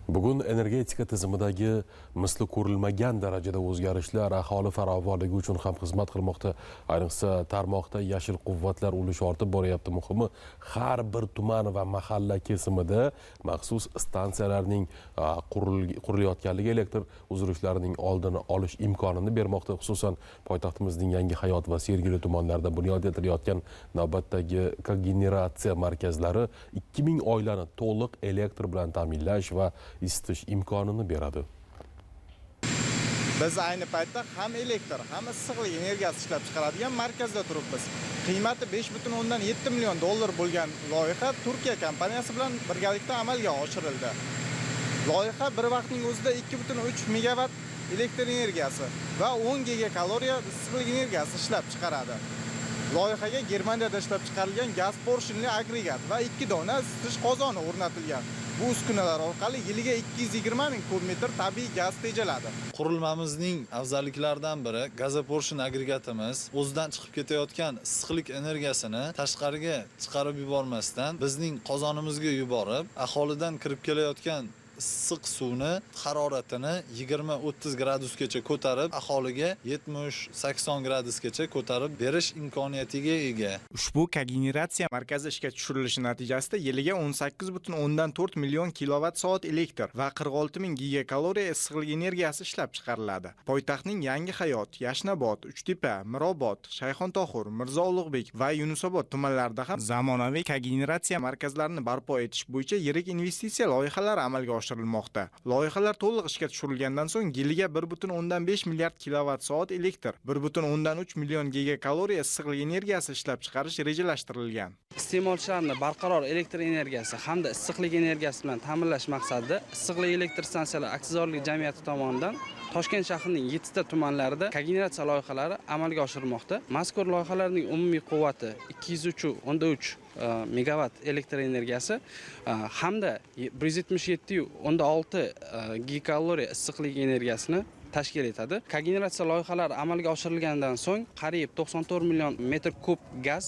Bugun energetika tizimidagi misli ko'rilmagan darajada o'zgarishlar aholi farovonligi uchun ham xizmat qilmoqda. Ayniqsa tarmoqda yashil quvvatlar ulushi ortib boryapti. Muhimi, har bir tuman va mahalla kesimida maxsus stansiyalarning qurilayotganligi elektr uzilishlarining oldini olish imkonini bermoqda. Xususan, poytaxtimizning Yangi Hayot va Sergeli tumanlarida bunyod etilayotgan navbatdagi kogeneratsiya markazlari 2000 oilani to'liq elektr bilan ta'minlash va isitish imkonini beradi. Biz ayni paytda ham elektr, ham issiqlik energiyasi ishlab chiqaradigan markazda turibmiz. Qiymati 5,7 million dollar bo'lgan loyiha Turkiya kompaniyasi bilan birgalikda amalga oshirildi. Loyiha bir vaqtning o'zida 2,3 megawatt elektr energiyasi va 10 gigakaloriya issiqlik energiyasi ishlab chiqaradi. Loyihaga Germaniyada ishlab chiqarilgan gaz porshinli agregat va 2 dona isitish qozoni o'rnatilgan. Bu uskunalar orqali yiliga 220 ming kub metr tabiiy gaz tejaladi. Qurilmamizning afzalliklaridan biri gazoporshin agregatimiz o'zidan chiqib ketayotgan issiqlik energiyasini tashqariga chiqarib yubormasdan bizning qozonimizga yuborib, aholidan kirib kelayotgan issiq suvni haroratini 20-30 gradusgacha ko'tarib, aholiga 70-80 gradusgacha ko'tarib berish imkoniyatiga ega. Ushbu kogeneratsiya markazi ishga tushirilishi natijasida yiliga 18,4 million kilovat soat elektr va 46 ming gigakaloriya issiqlik energiyasi ishlab chiqariladi. Poytaxtning Yangi Hayot, Yashnobod, Uchtepa, Mirobod, Shayxontohur, Mirzo Ulug'bek va Yunusobod tumanlarida ham zamonaviy kogeneratsiya markazlarini barpo etish bo'yicha yirik investitsiya loyihalari amalga oshirilmoqda. Loyihalar to'liq ishga tushirilgandan so'ng yiliga 1,5 milliard kilovat soat elektr, 1,3 million gigakaloriya issiqlik energiyasi ishlab chiqarish rejalashtirilgan. Iste'molchilarni barqaror elektr energiyasi hamda issiqlik energiyasi bilan ta'minlash maqsadida Issiqlik elektr stansiyalar aksiyadorlik jamiyati tomonidan Toshkent shahrining 7 ta tumanlarida kogeneratsiya loyihalari amalga oshirilmoqda. Mazkur loyihalarning umumiy quvvati 203.3 megawatt elektr energiyasi hamda 177.6 gigakaloriya issiqlik energiyasini tashkil etadi. Kogeneratsiya loyihalari amalga oshirilgandan so'ng qariyb 94 million metr kub gaz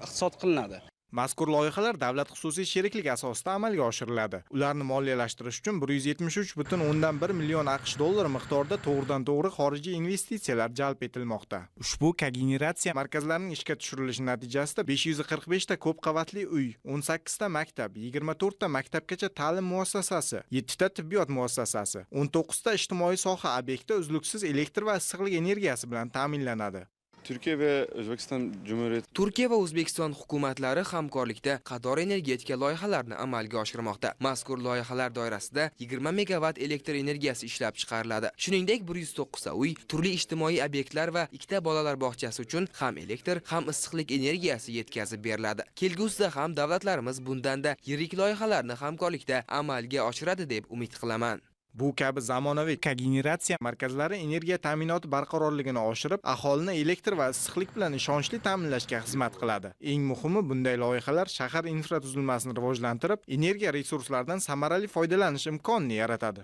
iqtisod qilinadi. Mazkur loyihalar davlat-xususiy sheriklik asosida amalga oshiriladi. Ularni moliyalashtirish uchun 173,1 million AQSh dollari miqdorida to'g'ridan-to'g'ri xorijiy investitsiyalar jalb etilmoqda. Ushbu kogeneratsiya markazlarining ishga tushirilishi natijasida 545 ta ko'p qavatli uy, 18 ta maktab, 24 ta maktabgacha ta'lim muassasasi, 7 ta tibbiyot muassasasi, 19 ta ijtimoiy soha obyekti uzluksiz elektr va issiqlik energiyasi bilan ta'minlanadi. Turkiya va O'zbekiston hukumatlari hamkorlikda qator energetika loyihalarini amalga oshirmoqda. Mazkur loyihalar doirasida 20 megawatt elektr energiyasi ishlab chiqariladi. Shuningdek, 109 ta uy, turli ijtimoiy obyektlar va 2 ta bolalar bog'chasi uchun ham elektr, ham issiqlik energiyasi yetkazib beriladi. Kelgusida ham davlatlarimiz bundanda yirik loyihalarni hamkorlikda amalga oshiradi deb umid qilaman. Bu kabi zamonaviy kogeneratsiya markazlari energiya ta'minoti barqarorligini oshirib, aholini elektr va issiqlik bilan ishonchli ta'minlashga xizmat qiladi. Eng muhimi, bunday loyihalar shahar infratuzilmasini rivojlantirib, energiya resurslaridan samarali foydalanish imkonini yaratadi.